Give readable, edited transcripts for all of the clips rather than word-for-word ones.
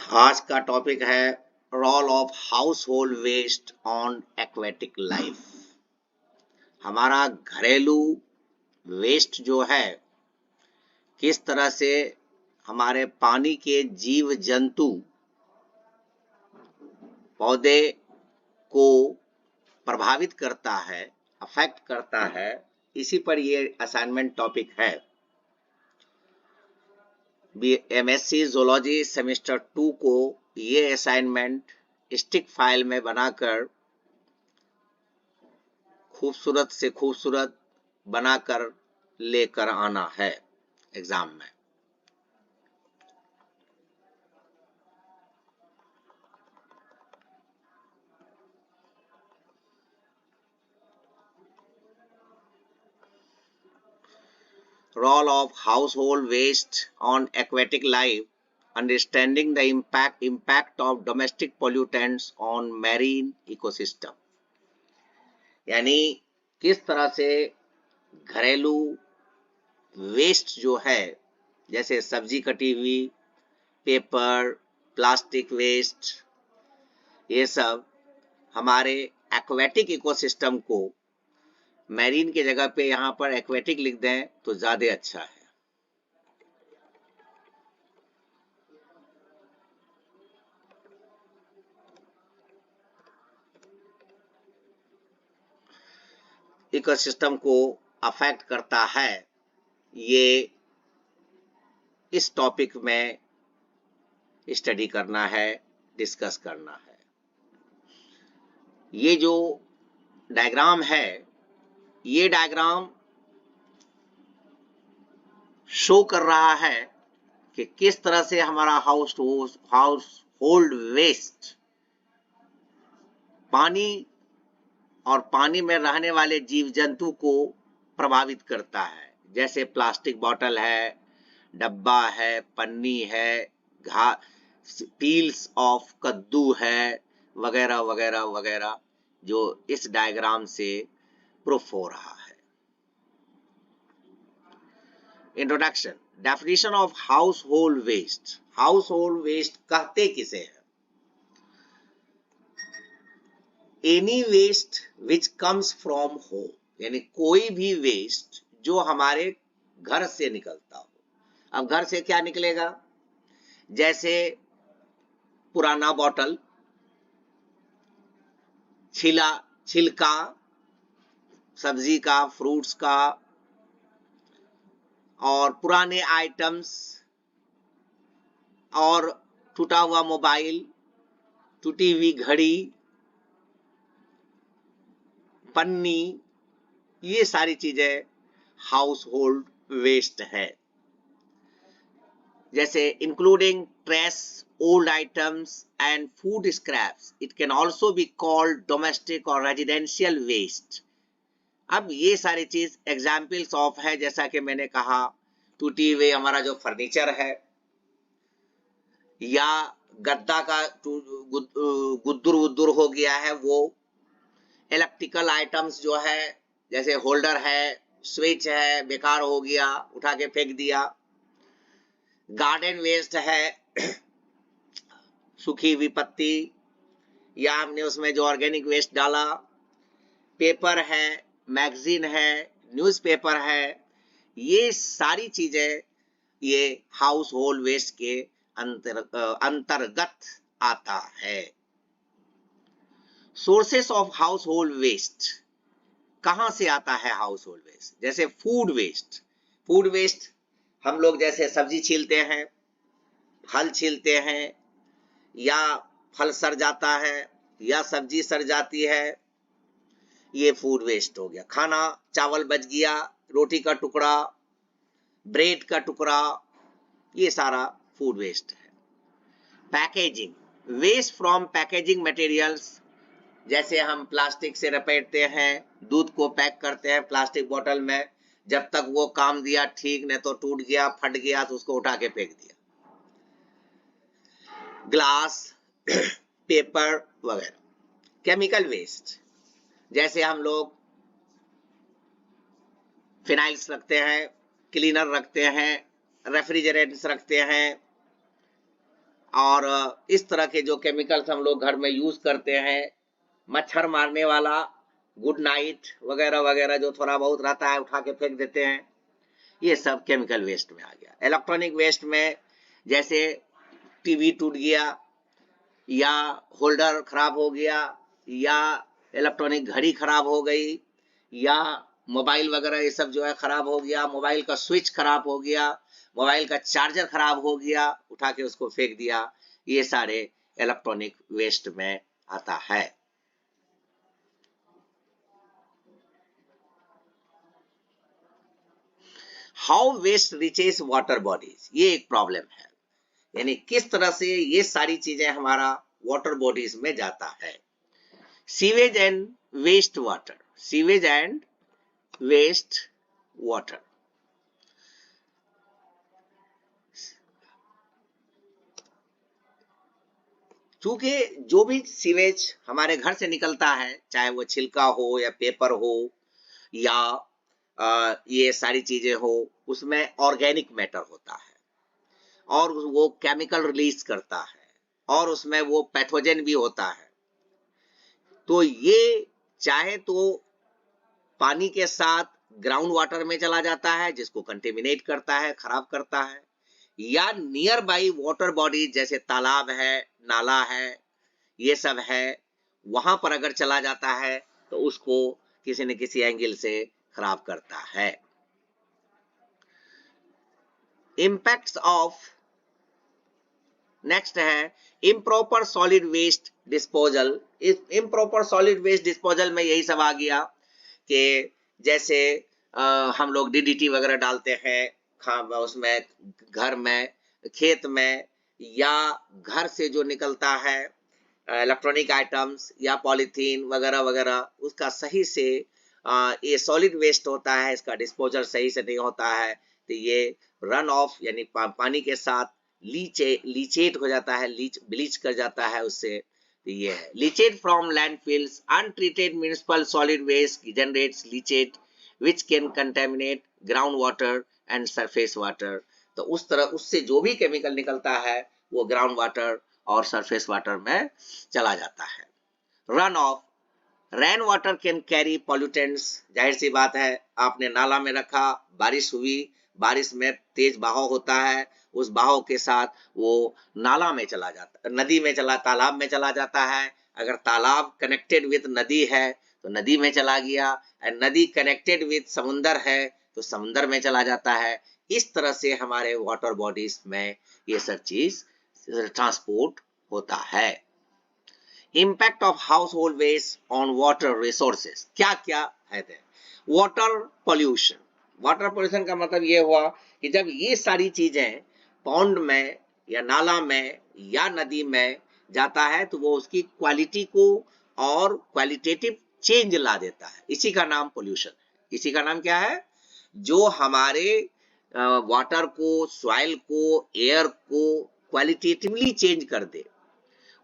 आज का टॉपिक है role of household waste on aquatic life. हमारा घरेलू वेस्ट जो है किस तरह से हमारे पानी के जीव जंतु पौधे को प्रभावित करता है, अफेक्ट करता है, इसी पर ये असाइनमेंट टॉपिक है। एमएससी ज़ूलॉजी सेमेस्टर 2 को ये असाइनमेंट स्टिक फाइल में बनाकर खूबसूरत से खूबसूरत बनाकर लेकर आना है एग्जाम में। Role of household waste on aquatic life, understanding the impact of domestic pollutants on marine ecosystem। यानी किस तरह से घरेलू वेस्ट जो है, जैसे सब्जी कटी हुई, पेपर, प्लास्टिक वेस्ट, ये सब हमारे एक्वेटिक इकोसिस्टम को, मैरीन की जगह पे यहाँ पर एक्वेटिक लिख दें तो ज्यादा अच्छा है। इकोसिस्टम को अफेक्ट करता है, ये इस टॉपिक में स्टडी करना है, डिस्कस करना है। ये जो डायग्राम है, ये डायग्राम शो कर रहा है कि किस तरह से हमारा हाउस होल्ड वेस्ट पानी और पानी में रहने वाले जीव जंतु को प्रभावित करता है। जैसे प्लास्टिक बोतल है, डब्बा है, पन्नी है, पील्स ऑफ कद्दू है, वगैरह वगैरह वगैरह, जो इस डायग्राम से प्रूफ हो रहा है। Introduction, definition of household waste. Household waste कहते किसे हैं? Any waste which comes from home, यानी कोई भी वेस्ट जो हमारे घर से निकलता हो। अब घर से क्या निकलेगा? जैसे पुराना बॉटल, छिलका सब्जी का, फ्रूट्स का, और पुराने आइटम्स, और टूटा हुआ मोबाइल, टूटी हुई घड़ी, पन्नी, ये सारी चीजें हाउस होल्ड वेस्ट है। जैसे including trace, old items and food scraps. It can also be called domestic और रेजिडेंशियल वेस्ट। अब ये सारी चीज एग्जाम्पल्स ऑफ है, जैसा कि मैंने कहा, टूटी हुई हमारा जो फर्नीचर है, या गद्दा का गुद्दुर वुद्दुर हो गया है वो, इलेक्ट्रिकल आइटम्स जो है, जैसे होल्डर है, स्विच है, बेकार हो गया, उठा के फेंक दिया। गार्डन वेस्ट है, सूखी हुई पत्ती, या हमने उसमें जो ऑर्गेनिक वेस्ट डाला। पेपर है, मैगजीन है, न्यूज़पेपर है, ये सारी चीजें ये हाउस होल्ड वेस्ट के अंतर्गत आता है। Sources of household waste, कहां से आता है हाउस होल्ड वेस्ट? जैसे फूड वेस्ट। फूड वेस्ट हम लोग जैसे सब्जी छीलते हैं, फल छीलते हैं, या फल सड़ जाता है, या सब्जी सड़ जाती है, ये फूड वेस्ट हो गया। खाना, चावल बच गया, रोटी का टुकड़ा, ब्रेड का टुकड़ा, ये सारा फूड वेस्ट है। Packaging, waste from packaging materials. जैसे हम प्लास्टिक से लपेटते हैं, दूध को पैक करते हैं प्लास्टिक बोतल में, जब तक वो काम दिया ठीक, नहीं तो टूट गया, फट गया तो उसको उठा के फेंक दिया। ग्लास, पेपर वगैरह। केमिकल वेस्ट, जैसे हम लोग फिनाइल्स रखते हैं, क्लीनर रखते हैं, रेफ्रिजरेंट्स रखते हैं, और इस तरह के जो केमिकल्स हम लोग घर में यूज करते हैं, मच्छर मारने वाला गुड नाइट वगैरह वगैरह जो थोड़ा बहुत रहता है उठा के फेंक देते हैं, ये सब केमिकल वेस्ट में आ गया। इलेक्ट्रॉनिक वेस्ट में जैसे टीवी टूट गया या होल्डर खराब हो गया या इलेक्ट्रॉनिक घड़ी खराब हो गई या मोबाइल वगैरह ये सब जो है खराब हो गया, मोबाइल का स्विच खराब हो गया, मोबाइल का चार्जर खराब हो गया, उठा के उसको फेंक दिया, ये सारे इलेक्ट्रॉनिक वेस्ट में आता है। How waste reaches water bodies, ये एक प्रॉब्लम है, यानी किस तरह से ये सारी चीजें हमारा वाटर बॉडीज में जाता है। Sewage and waste water, sewage and waste water, क्योंकि जो भी सीवेज हमारे घर से निकलता है, चाहे वो छिलका हो या पेपर हो या ये सारी चीजें हो, उसमें ऑर्गेनिक मैटर होता है और वो केमिकल रिलीज करता है और उसमें वो पैथोजन भी होता है। तो ये चाहे तो पानी के साथ ग्राउंड वाटर में चला जाता है जिसको कंटेमिनेट करता है, खराब करता है, या नियर बाई वाटर बॉडी जैसे तालाब है, नाला है, ये सब है, वहां पर अगर चला जाता है तो उसको किसी न किसी एंगल से खराब करता है। इम्पैक्ट्स ऑफ, नेक्स्ट है improper solid waste disposal. Improper solid waste disposal में यही सब आ गया कि जैसे हम लोग डीडीटी वगैरह डालते हैं उसमें, घर में, खेत में, या घर से जो निकलता है इलेक्ट्रॉनिक आइटम्स या पॉलीथीन वगैरह वगैरह, उसका सही से ये सॉलिड वेस्ट होता है, इसका डिस्पोजल सही से नहीं होता है, तो ये रन ऑफ यानी पानी के साथ लीचेट हो जाता है, ब्लीच कर जाता है उससे। तो ये है leachate from landfills, untreated municipal solid waste generates leachate which can contaminate ground water and surface water। तो उस तरह उससे जो भी केमिकल निकलता है वो ग्राउंड वाटर और सरफेस वाटर में चला जाता है। Run of, rain water can carry pollutants, जाहिर सी बात है, आपने नाला में रखा, बारिश हुई, बारिश में तेज बहाव होता है, उस बहाव के साथ वो नाला में चला जाता, नदी में चला, तालाब में चला जाता है। अगर तालाब कनेक्टेड विद नदी है तो नदी में चला गया, और नदी कनेक्टेड विद समुंदर है तो समुंदर में चला जाता है। इस तरह से हमारे वाटर बॉडीज में ये सब चीज ट्रांसपोर्ट होता है। Impact of household waste on water resources, क्या क्या है? वाटर पोल्यूशन, वाटर पोल्यूशन का मतलब ये हुआ कि जब ये सारी चीजें पॉन्ड में या नाला में या नदी में जाता है तो वो उसकी क्वालिटी को और क्वालिटेटिव चेंज ला देता है, इसी का नाम पोल्यूशन है। इसी का नाम क्या है? जो हमारे वाटर को, सॉइल को, एयर को क्वालिटेटिवली चेंज कर दे,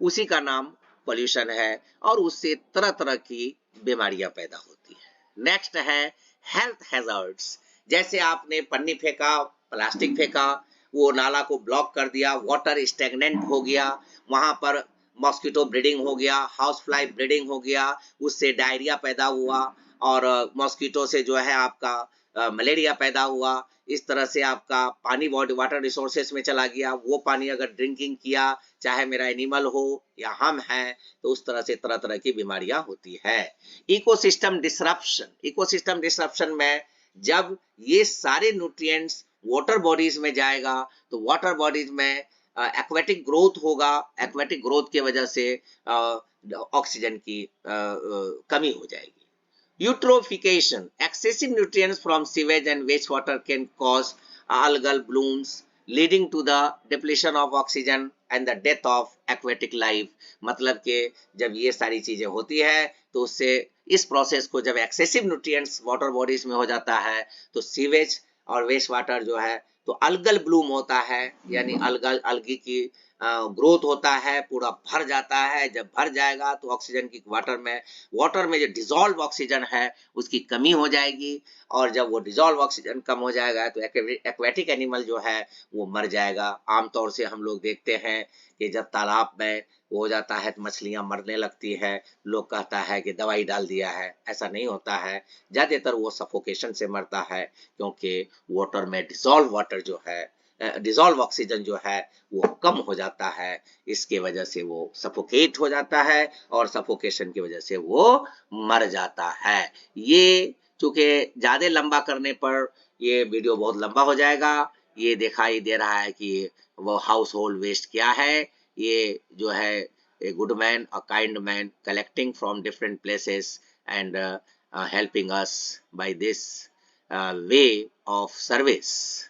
उसी का नाम पोल्यूशन है, और उससे तरह तरह की बीमारियां पैदा होती है। नेक्स्ट है हेल्थ हैजर्ड्स, जैसे आपने पन्नी फेंका, प्लास्टिक फेंका, वो नाला को ब्लॉक कर दिया, वाटर स्टैग्नेंट हो गया, वहां पर मॉस्किटो ब्रीडिंग हो गया, हाउस फ्लाई ब्रीडिंग हो गया, उससे डायरिया पैदा हुआ और मॉस्किटो से जो है आपका मलेरिया पैदा हुआ। इस तरह से आपका पानी वाटर रिसोर्सेस में चला गया, वो पानी अगर ड्रिंकिंग किया, चाहे मेरा एनिमल हो या हम हैं, तो उस तरह से तरह तरह की बीमारियां होती है। इकोसिस्टम डिसरप्शन, इकोसिस्टम डिसरप्शन में जब ये सारे न्यूट्रिएंट्स वाटर बॉडीज में जाएगा तो वाटर बॉडीज में एक्वेटिक ग्रोथ होगा, एक्वेटिक ग्रोथ की वजह से ऑक्सीजन की कमी हो जाएगी। Eutrophication, excessive nutrients from sewage and wastewater can cause algal blooms leading to the depletion of oxygen and the death of aquatic life। मतलब कि जब ये सारी चीजें होती है तो उससे, इस प्रोसेस को जब एक्सेसिव न्यूट्रिएंट्स वाटर बॉडीज में हो जाता है तो सीवेज और वेस्ट वाटर जो है तो अल्गल ब्लूम होता है, यानी अलगी की ग्रोथ होता है, पूरा भर जाता है। जब भर जाएगा तो ऑक्सीजन की वाटर में जो डिजोल्व ऑक्सीजन है उसकी कमी हो जाएगी, और जब वो डिजोल्व ऑक्सीजन कम हो जाएगा तो एक्वेटिक एनिमल जो है वो मर जाएगा। आमतौर से हम लोग देखते हैं कि जब तालाब में वो हो जाता है तो मछलियां मरने लगती है, लोग कहता है कि दवाई डाल दिया है। ऐसा नहीं होता है, ज्यादातर वो सफोकेशन से मरता है, क्योंकि वाटर में डिजोल्व ऑक्सीजन जो है वो कम हो जाता है। इसके वजह से वो सफोकेट हो जाता है, और सफोकेशन की वजह से वो मर जाता है। ये चूंकि ज्यादा लंबा करने पर ये वीडियो बहुत लंबा हो जाएगा। ये दिखाई दे रहा है कि वो हाउस होल्ड वेस्ट क्या है। ये जो है a good man, a kind man, collecting from different places and helping us by this way of service.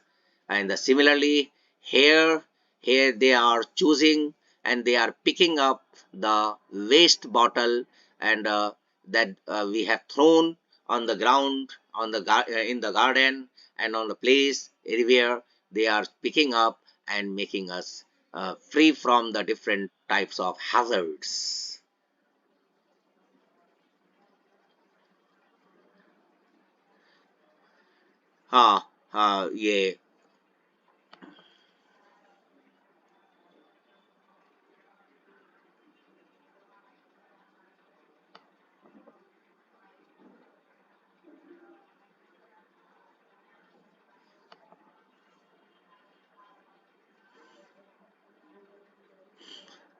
And similarly, here they are choosing and they are picking up the waste bottle, and that we have thrown on the ground, in the garden and on the place everywhere. They are picking up and making us free from the different types of hazards. हाँ हाँ, ये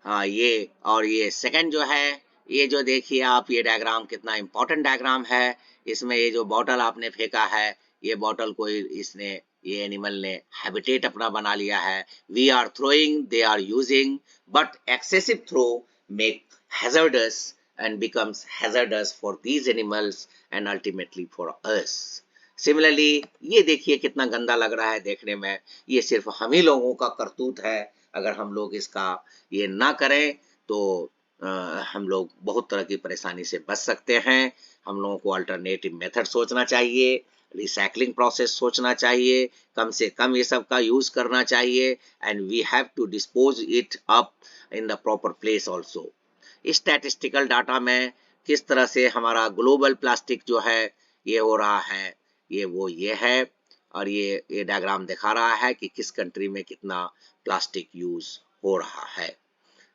हाँ, ये और ये second जो है, ये जो देखिए आप, ये डायग्राम कितना इम्पोर्टेंट डायग्राम है। इसमें ये जो बॉटल आपने फेंका है, ये बॉटल को इसने, ये एनिमल ने हैबिटेट अपना बना लिया है। We are throwing, they are using, but excessive throw make hazardous and becomes hazardous for these animals and ultimately for us. Similarly ये देखिए कितना गंदा लग रहा है देखने में। ये सिर्फ हम ही लोगों का करतूत है। अगर हम लोग इसका ये ना करें तो हम लोग बहुत तरह की परेशानी से बच सकते हैं। हम लोगों को अल्टरनेटिव मेथड सोचना चाहिए, रिसाइकलिंग प्रोसेस सोचना चाहिए, कम से कम ये सब का यूज करना चाहिए, and we have to dispose it up in the proper place also. Statistical data में किस तरह से हमारा ग्लोबल प्लास्टिक जो है ये हो रहा है, ये है, और ये डायग्राम दिखा रहा है कि किस कंट्री में कितना प्लास्टिक यूज हो रहा है।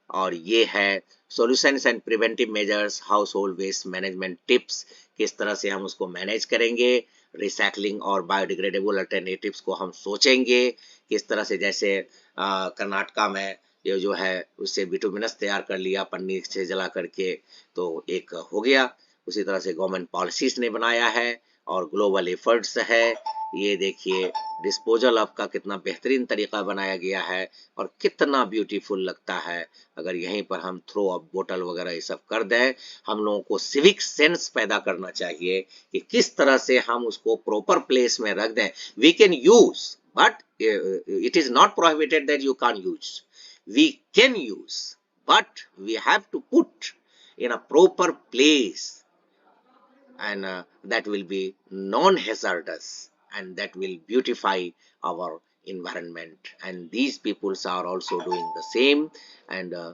और ये है solutions and preventive measures, household waste management tips, किस तरह से हम उसको मैनेज करेंगे। रिसाइकलिंग और बायोडिग्रेडेबल अल्टरनेटिव्स को हम सोचेंगे किस तरह से, जैसे कर्नाटका में ये जो है उससे बिटुमिनस तैयार कर लिया पन्नी से जला करके, तो एक हो गया। उसी तरह से गवर्नमेंट पॉलिसीज ने बनाया है और ग्लोबल एफर्ट्स है। ये देखिए डिस्पोजल ऑफ का कितना बेहतरीन तरीका बनाया गया है और कितना ब्यूटीफुल लगता है। अगर यहीं पर हम थ्रो अप बोतल वगैरह ये सब कर दें, हम लोगों को सिविक सेंस पैदा करना चाहिए कि किस तरह से हम उसको प्रॉपर प्लेस में रख दें। We can use, but it is not prohibited that you can use. We can use, but we have to put in a proper place, and that will be non-hazardous and that will beautify our environment, and these peoples are also doing the same. And uh,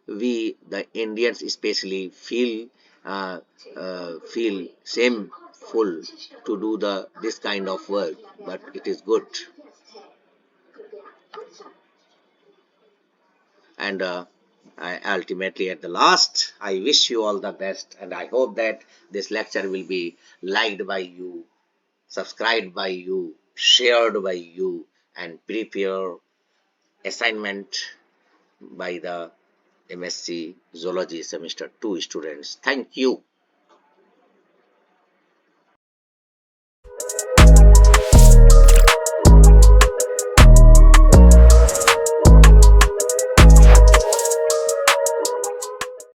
we the Indians especially feel shameful to do this kind of work, but it is good. And ultimately at the last, I wish you all the best, and I hope that this lecture will be liked by you, subscribed by you, shared by you, and prepare assignment by the MSc Zoology Semester 2 students. Thank you.